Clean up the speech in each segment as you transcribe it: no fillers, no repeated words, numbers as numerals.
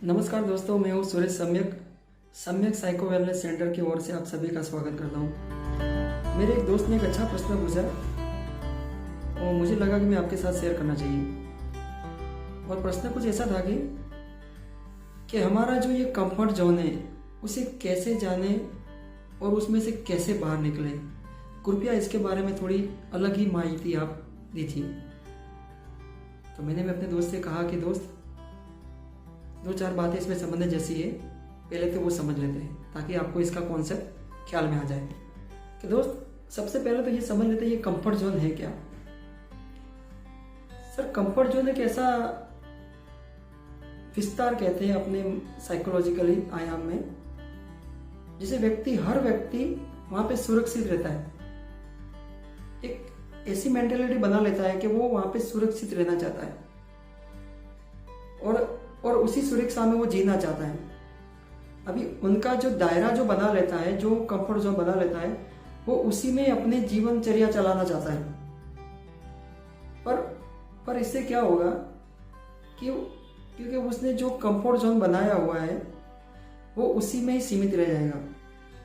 नमस्कार दोस्तों, मैं हूँ सुरेश सम्यक सम्यक साइको वेलनेस सेंटर की ओर से आप सभी का स्वागत करता हूँ। मेरे एक दोस्त ने एक अच्छा प्रश्न पूछा और मुझे लगा कि मैं आपके साथ शेयर करना चाहिए। और प्रश्न कुछ ऐसा था कि हमारा जो ये कंफर्ट जोन है उसे कैसे जाने और उसमें से कैसे बाहर निकले। कृपया इसके बारे में थोड़ी अलग ही माहिती आप दीजिए। तो मैंने भी अपने दोस्त से कहा कि दोस्त, दो चार बातें इसमें समझने जैसी है, पहले तो वो समझ लेते हैं ताकि आपको इसका कॉन्सेप्ट ख्याल में आ जाए। कि दोस्त, सबसे पहले तो ये समझ लेते हैं ये कंफर्ट जोन है क्या। सर, कंफर्ट जोन एक ऐसा विस्तार कहते हैं अपने साइकोलॉजिकली आयाम में, जिसे हर व्यक्ति वहां पे सुरक्षित रहता है। एक ऐसी मेंटेलिटी बना लेता है कि वो वहां पे सुरक्षित रहना चाहता है और उसी सुरक्षा में वो जीना चाहता है। अभी उनका जो दायरा जो बना लेता है, जो कंफर्ट जोन बना लेता है, वो उसी में अपने जीवनचर्या चलाना चाहता है। पर इससे क्या होगा कि क्योंकि उसने जो कंफर्ट जोन बनाया हुआ है वो उसी में ही सीमित रह जाएगा।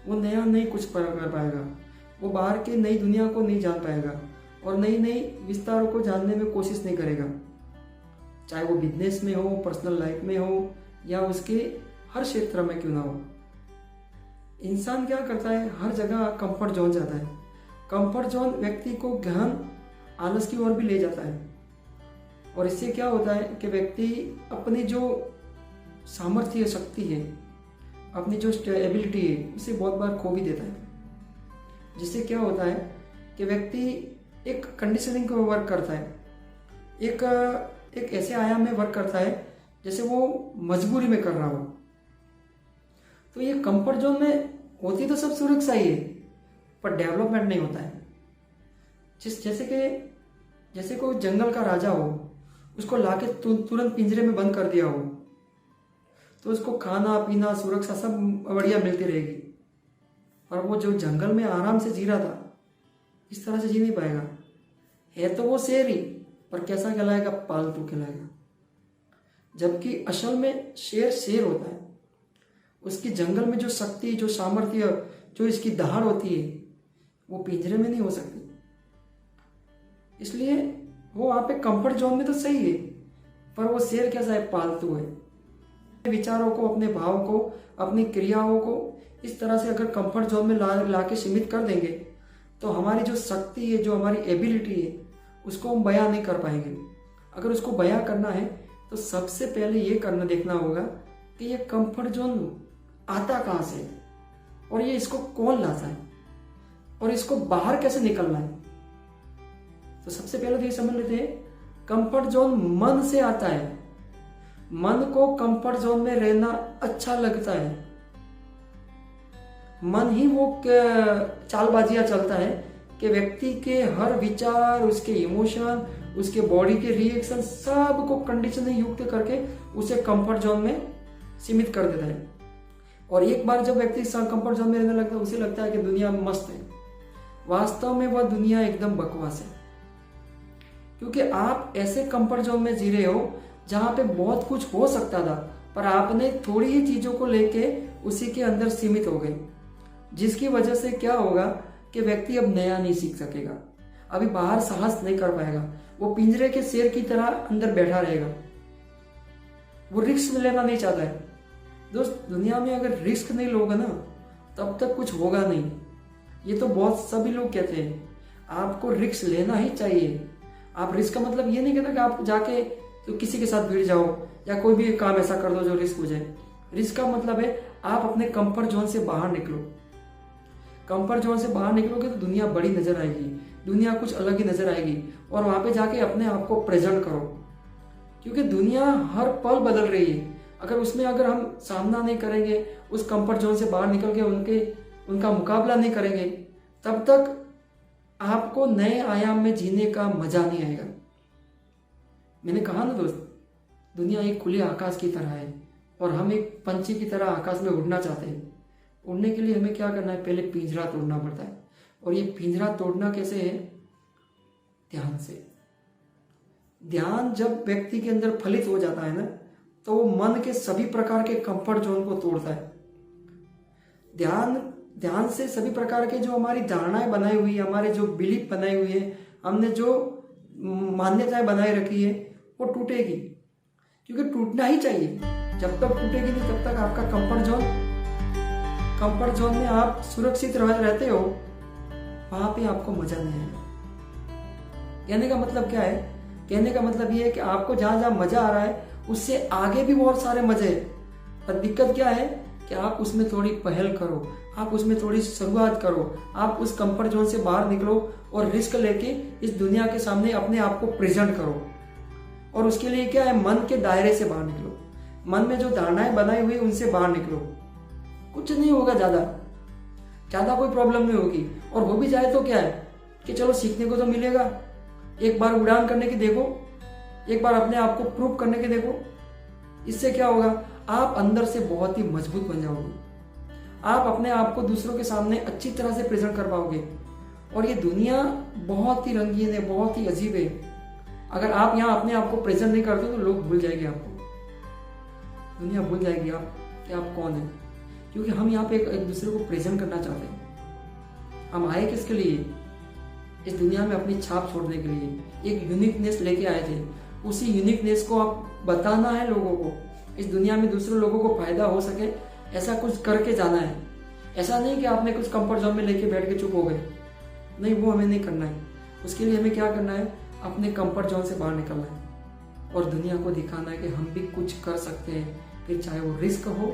वो नया नहीं कुछ कर पाएगा, वो बाहर की नई दुनिया को नहीं जान पाएगा और नई नई विस्तारों को जानने में कोशिश नहीं करेगा, चाहे वो बिजनेस में हो, पर्सनल लाइफ में हो, या उसके हर क्षेत्र में क्यों ना हो। इंसान क्या करता है, हर जगह कंफर्ट जोन जाता है। कंफर्ट जोन व्यक्ति को गहन आलस की ओर भी ले जाता है और इससे क्या होता है कि व्यक्ति अपनी जो सामर्थ्य शक्ति है, अपनी जो एबिलिटी है, उसे बहुत बार खो भी देता है। जिससे क्या होता है कि व्यक्ति एक कंडीशनिंग को वर्क करता है, एक ऐसे आयाम में वर्क करता है जैसे वो मजबूरी में कर रहा हो। तो ये कंफर्ट जोन में होती तो सब सुरक्षा ही है, पर डेवलपमेंट नहीं होता है। जैसे कोई जंगल का राजा हो, उसको लाके तुरंत पिंजरे में बंद कर दिया हो तो उसको खाना पीना सुरक्षा सब बढ़िया मिलती रहेगी, पर वो जो जंगल में आराम से जी रहा था, इस तरह से जी नहीं पाएगा। है तो वो शेर ही, पर कैसा कहलाएगा, पालतू कहलाएगा। जबकि असल में शेर होता है। उसकी जंगल में जो शक्ति, जो सामर्थ्य, जो इसकी दहाड़ होती है, वो पिंजरे में नहीं हो सकती। इसलिए वो वहां पे कंफर्ट जोन में तो सही है, पर वो शेर कैसा है, पालतू है। विचारों को, अपने भाव को, अपनी क्रियाओं को इस तरह से अगर कंफर्ट जोन में ला के सीमित कर देंगे तो हमारी जो शक्ति है, जो हमारी एबिलिटी है, उसको हम बयां नहीं कर पाएंगे। अगर उसको बयां करना है तो सबसे पहले ये देखना होगा कि ये कंफर्ट जोन आता कहां से और ये इसको कौन लाता है और इसको बाहर कैसे निकलना है। तो सबसे पहले तो ये समझ लेते हैं, कंफर्ट जोन मन से आता है। मन को कंफर्ट जोन में रहना अच्छा लगता है। मन ही वो चालबाजियां चलता है कि व्यक्ति के हर विचार, उसके इमोशन, उसके बॉडी के रिएक्शन, सब को कंडीशन युक्त करके उसे कंफर्ट जोन में सीमित कर देता है। और एक बार जब व्यक्ति कंफर्ट जोन में रहने लगता है, उसे लगता है कि दुनिया मस्त है। वास्तव में वह दुनिया एकदम बकवास है, क्योंकि आप ऐसे कंफर्ट जोन में जी रहे हो जहां पे बहुत कुछ हो सकता था, पर आपने थोड़ी ही चीजों को लेके उसी के अंदर सीमित हो गए, जिसकी वजह से क्या होगा कि व्यक्ति अब नया नहीं सीख सकेगा, अभी बाहर साहस नहीं कर पाएगा। वो पिंजरे के शेर की तरह अंदर बैठा रहेगा। वो रिस्क लेना नहीं चाहता है। दोस्त, दुनिया में अगर रिस्क नहीं लोगे ना, तब तक कुछ होगा नहीं। ये तो बहुत सभी लोग कहते हैं, आपको रिस्क लेना ही चाहिए। आप रिस्क का मतलब ये नहीं कहता कि आप जाके तो किसी के साथ भिड़ जाओ या कोई भी काम ऐसा कर दो जो रिस्क हो जाए। रिस्क का मतलब है आप अपने कंफर्ट जोन से बाहर निकलो। कंफर्ट जोन से बाहर निकलोगे तो दुनिया बड़ी नजर आएगी, दुनिया कुछ अलग ही नजर आएगी, और वहां पे जाके अपने आप को प्रेजेंट करो, क्योंकि दुनिया हर पल बदल रही है। अगर हम सामना नहीं करेंगे, उस कंफर्ट जोन से बाहर निकल के उनका मुकाबला नहीं करेंगे, तब तक आपको नए आयाम में जीने का मजा नहीं आएगा। मैंने कहा ना दोस्त, दुनिया एक खुले आकाश की तरह है और हम एक पंछी की तरह आकाश में उड़ना चाहते हैं। उड़ने के लिए हमें क्या करना है, पहले पिंजरा तोड़ना पड़ता है। और ये पिंजरा तोड़ना कैसे है, ध्यान से। ध्यान जब व्यक्ति के अंदर फलित हो जाता है ना, तो वो मन के सभी प्रकार के कंफर्ट जोन को तोड़ता है। ध्यान से सभी प्रकार के जो हमारी धारणाएं बनाई हुई है, हमारे जो बिलीफ बनाई हुई है, हमने जो मान्यताएं बनाए रखी है, वो टूटेगी। क्योंकि टूटना ही चाहिए। जब तक टूटेगी नहीं तब तक आपका कंफर्ट जोन में आप सुरक्षित रहते हो, वहां पे आपको मजा नहीं आएगा। कहने का मतलब क्या है? कहने का मतलब ये है कि आपको जहां जहां मजा आ रहा है उससे आगे भी बहुत सारे मजे हैं, पर दिक्कत क्या है कि आप उसमें थोड़ी पहल करो, आप उसमें थोड़ी शुरुआत करो, आप उस कंफर्ट जोन से बाहर निकलो और रिस्क लेके इस दुनिया के सामने अपने आप को प्रेजेंट करो। और उसके लिए क्या है? मन के दायरे से बाहर निकलो, मन में जो धारणाएं बनाई हुई उनसे बाहर निकलो। कुछ नहीं होगा, ज्यादा कोई प्रॉब्लम नहीं होगी। और हो भी जाए तो क्या है कि चलो सीखने को तो मिलेगा। एक बार उड़ान करने की देखो, एक बार अपने आप को प्रूव करने की देखो। इससे क्या होगा? आप अंदर से बहुत ही मजबूत बन जाओगे। आप अपने आप को दूसरों के सामने अच्छी तरह से प्रेजेंट कर पाओगे। और ये दुनिया बहुत ही रंगीन है, बहुत ही अजीब है। अगर आप यहाँ अपने आप को प्रेजेंट नहीं करते तो लोग भूल जाएंगे आपको, दुनिया भूल जाएगी आप कि आप कौन है। क्योंकि हम यहाँ पे एक दूसरे को प्रेजेंट करना चाहते हैं। हम आए किसके लिए? इस दुनिया में अपनी छाप छोड़ने के लिए। एक यूनिकनेस लेके आए थे, उसी यूनिकनेस को आप बताना है लोगों को। इस दुनिया में दूसरे लोगों को फायदा हो सके ऐसा कुछ करके जाना है। ऐसा नहीं कि आपने कुछ कंफर्ट जोन में लेके बैठ के चुप हो गए, नहीं, वो हमें नहीं करना है। उसके लिए हमें क्या करना है? अपने कंफर्ट जोन से बाहर निकलना है और दुनिया को दिखाना है कि हम भी कुछ कर सकते हैं, फिर चाहे वो रिस्क हो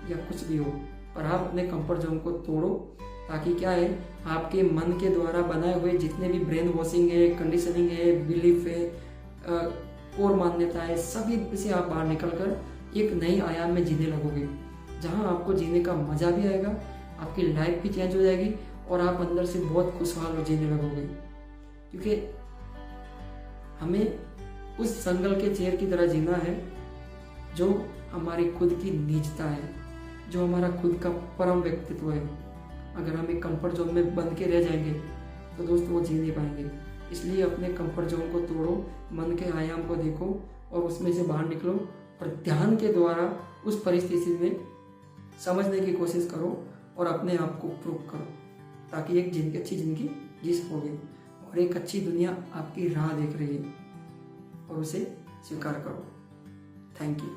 या कुछ भी हो। पर आप अपने कंफर्ट जोन को तोड़ो, ताकि क्या है, आपके मन के द्वारा बनाए हुए जितने भी ब्रेन वॉशिंग है, कंडीशनिंग है, बिलीफ है, और मान्यता है, सभी से आप बाहर निकलकर एक नई आयाम में जीने लगोगे, जहां आपको जीने का मजा भी आएगा, आपकी लाइफ भी चेंज हो जाएगी और आप अंदर से बहुत खुशहाल हो जीने लगोगे। क्योंकि हमें उस जंगल के शेर की तरह जीना है जो हमारी खुद की निजता है, जो हमारा खुद का परम व्यक्तित्व है। अगर हम एक कंफर्ट जोन में बंद के रह जाएंगे तो दोस्तों वो जी नहीं पाएंगे। इसलिए अपने कंफर्ट जोन को तोड़ो, मन के आयाम को देखो और उसमें से बाहर निकलो और ध्यान के द्वारा उस परिस्थिति में समझने की कोशिश करो और अपने आप को प्रूव करो, ताकि एक अच्छी जिंदगी जी सकोगे और एक अच्छी दुनिया आपकी राह देख रही है और उसे स्वीकार करो। Thank you.